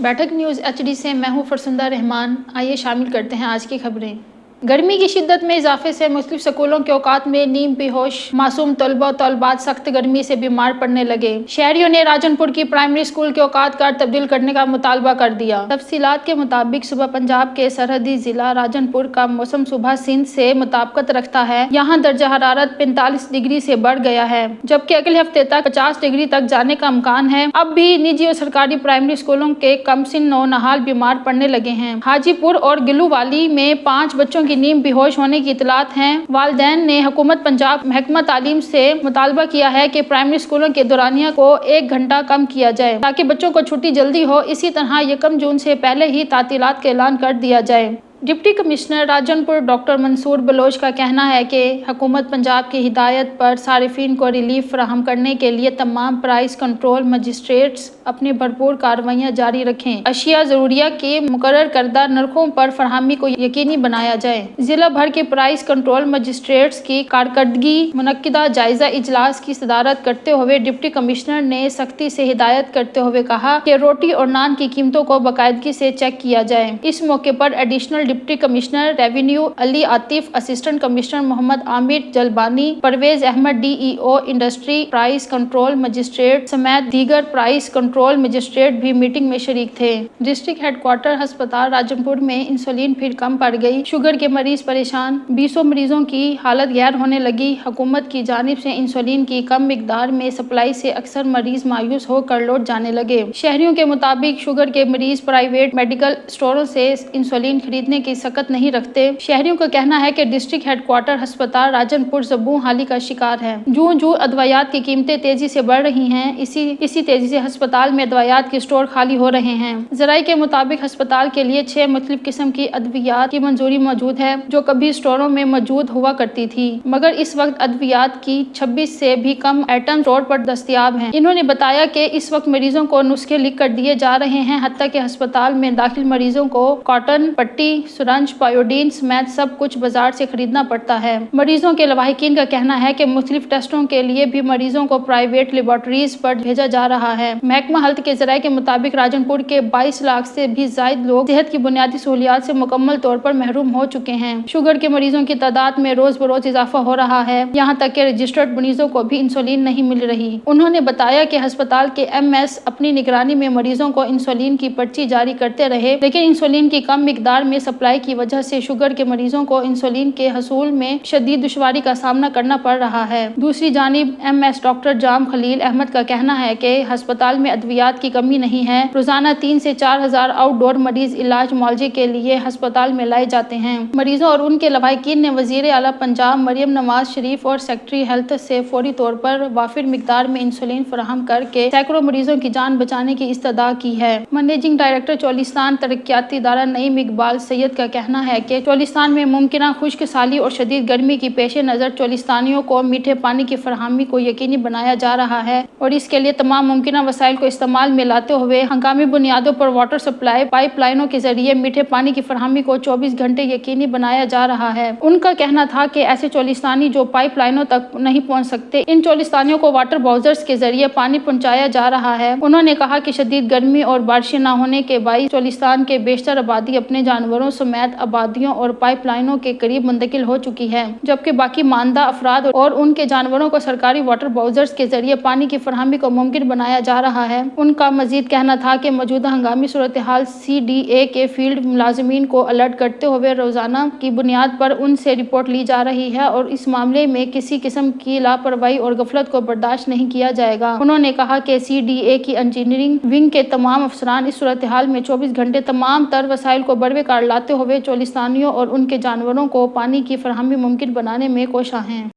बैठक news HD से मैं हूं फरसुंदा रहमान। आइए शामिल करते हैं आज की खबरें। गर्मी की शिद्दत में इजाफे से मुख्तलिफ स्कूलों के औकात में नीम बेहोश मासूम तलबा और तलबात सख्त गर्मी से बीमार पड़ने लगे। शहरियों ने राजनपुर की प्राइमरी स्कूल के औकात कार्ड तब्दील करने का मुतालबा कर दिया। तफसीलात के मुताबिक सुबह पंजाब के सरहदी जिला राजनपुर का मौसम सुबह सिंध से मुताबिकत रखता है। यहाँ दर्जा हरारत 45 डिग्री से बढ़ गया है, जबकि अगले हफ्ते तक 50 डिग्री तक जाने का इम्कान है। अब भी निजी और सरकारी प्राइमरी स्कूलों के कमसिन नौनहाल बीमार पड़ने लगे हैं। हाजीपुर और गिलूवाली में 5 बच्चों की नीम बेहोश होने की इतलात हैं। वालिदैन ने हुकूमत पंजाब महकमा तालीम से मुतालबा किया है कि प्राइमरी स्कूलों के दौरानिया को 1 घंटा कम किया जाए ताकि बच्चों को छुट्टी जल्दी हो। इसी तरह 1 जून से पहले ही तातीलात का ऐलान कर दिया जाए। Deputy commissioner Rajanpur doctor Mansoor Baloch का कहना है कि हुकूमत पंजाब की हिदायत पर सारिफीन को रिलीफ फराहम करने के लिए तमाम प्राइस कंट्रोल मजिस्ट्रेट्स अपनी भरपूर कार्रवाइयाँ जारी रखें। अशिया ज़रूरिया के मुकर्रर करदा नरखों पर फरहमी को यकीनी बनाया जाए। जिला भर के प्राइस कंट्रोल मजिस्ट्रेट्स की कारकर्दगी मुनक्किदा जायजा इजलास की सदारत करते हुए डिप्टी कमिश्नर ने सख्ती से हिदायत करते हुए कहा कि रोटी और नान की कीमतों को बाकायदगी से चेक किया जाए। इस मौके पर additional deputy commissioner revenue Ali Atif, assistant commissioner Mohammad Aamir Jalbani, Parvez Ahmed DEO industry, price control magistrate समेत दीगर प्राइस कंट्रोल मजिस्ट्रेट भी मीटिंग में शरीक थे। डिस्ट्रिक्ट हेडक्वार्टर अस्पताल राजनपुर में इंसुलिन फिर कम पड़ गई, शुगर के मरीज परेशान, 20 मरीजों की हालत गैर होने लगी। हुकूमत की जानिब से इंसुलिन की कम मिकदार में सप्लाई से अक्सर मरीज मायूस होकर लौट जाने लगे। शहरियों के मुताबिक शुगर के मरीज प्राइवेट मेडिकल स्टोरों से इंसुलिन खरीदने की सकत नहीं रखते। शहरियों का कहना है कि डिस्ट्रिक्ट हेडक्वार्टर अस्पताल राजनपुर ज़बू हाली का शिकार है। जूं अदवायात की कीमतें तेजी से बढ़ रही हैं, इसी तेजी से अस्पताल में अदवायात के स्टोर खाली हो रहे हैं। ज़राए के मुताबिक अस्पताल के लिए 6 मुख्तलिफ किस्म की अद्वियात की मंजूरी मौजूद है, जो कभी स्टोरों में मौजूद हुआ करती थी, मगर इस वक्त अद्वियात की 26 से भी कम आइटम स्टोर पर दस्तयाब हैं। इन्होंने बताया कि इस वक्त मरीजों को नुस्खे लिख कर दिए जा रहे हैं, हत्ता के अस्पताल में दाखिल मरीजों को कॉटन पट्टी, सुरंज, पायोडीन समेत सब कुछ बाजार से खरीदना पड़ता है। मरीजों के लवाहिकीन का कहना है कि मुख्तलिफ टेस्टों के लिए भी मरीजों को प्राइवेट लेबोरेटरीज पर भेजा जा रहा है। महकमा हेल्थ के ज़राए के मुताबिक राजनपुर के 22 लाख से भी ज्यादा लोग सेहत की बुनियादी सहूलियात से मुकम्मल तौर पर महरूम हो चुके हैं। शुगर के मरीजों की तादाद में रोज बरोज इजाफा हो रहा है, यहाँ तक कि रजिस्टर्ड मरीजों को भी इंसुलिन नहीं मिल रही। उन्होंने बताया कि अस्पताल के MS अपनी निगरानी में मरीजों को इंसुलिन की पर्ची जारी करते रहे, लेकिन इंसुलिन की कम मिकदार में सप्लाई की वजह से शुगर के मरीजों को इंसुलिन के हसूल में शदीद दुश्वारी का सामना करना पड़ रहा है। दूसरी जानिब MS डॉक्टर जाम खलील अहमद का कहना है कि अस्पताल में अद्वियात की कमी नहीं है। रोजाना 3 से 4 हजार आउटडोर मरीज इलाज मुआवजे के लिए अस्पताल में लाए जाते हैं। मरीजों और उनके लवाहिकीन ने वजीर आला पंजाब मरियम नवाज शरीफ और सेक्रेटरी हेल्थ से फौरी तौर पर वाफिर मिकदार में इंसुलिन फराहम करके सैकड़ों मरीजों की जान बचाने की इस्तदा की है। मैनेजिंग डायरेक्टर चोलिस्तान तरक्याती इदारा नईम इकबाल सैयद का कहना है कि चोलिस्तान में मुमकिना खुश्क साली और शदीद गर्मी की पेश नज़र चोलिस्तानियों को मीठे पानी की फराहमी को यकीनी बनाया जा रहा है और इसके लिए तमाम मुमकिना वसाइल को इस्तेमाल में लाते हुए हंगामी बुनियादों पर वाटर सप्लाई पाइपलाइनों के जरिए मीठे पानी की फराहमी को 24 घंटे यकीनी बनाया जा रहा है। उनका कहना था कि ऐसे चोलिस्तानी जो पाइपलाइनों तक नहीं पहुँच सकते, इन चोलिस्तानियों को वाटर बाउजर्स के जरिए पानी पहुँचाया जा रहा है। उन्होंने कहा कि शदीद गर्मी और बारिशें न होने के बाईस चोलिस्तान के बेशतर आबादी अपने जानवरों समेत आबादियों और पाइपलाइनों के करीब मुंतकिल हो चुकी है, जबकि बाकी मानदा अफराद और उनके जानवरों को सरकारी वाटर बाउजर्स के जरिए पानी की फरहमी को मुमकिन बनाया जा रहा है। उनका मजीद कहना था कि मौजूदा हंगामी सूरत हाल CDA के फील्ड मुलाजमीन को अलर्ट करते हुए रोजाना की बुनियाद पर उनसे रिपोर्ट ली जा रही है और इस मामले में किसी किस्म की लापरवाही और गफलत को बर्दाश्त नहीं किया जाएगा। उन्होंने कहा कि CDA की इंजीनियरिंग विंग के तमाम अफसरान इस सूरत हाल में 24 घंटे तमाम तर वसाइल को बरवे कार लाते हुए चोलिस्तानियों और उनके जानवरों को पानी की फरहमी मुमकिन बनाने में कोशा हैं।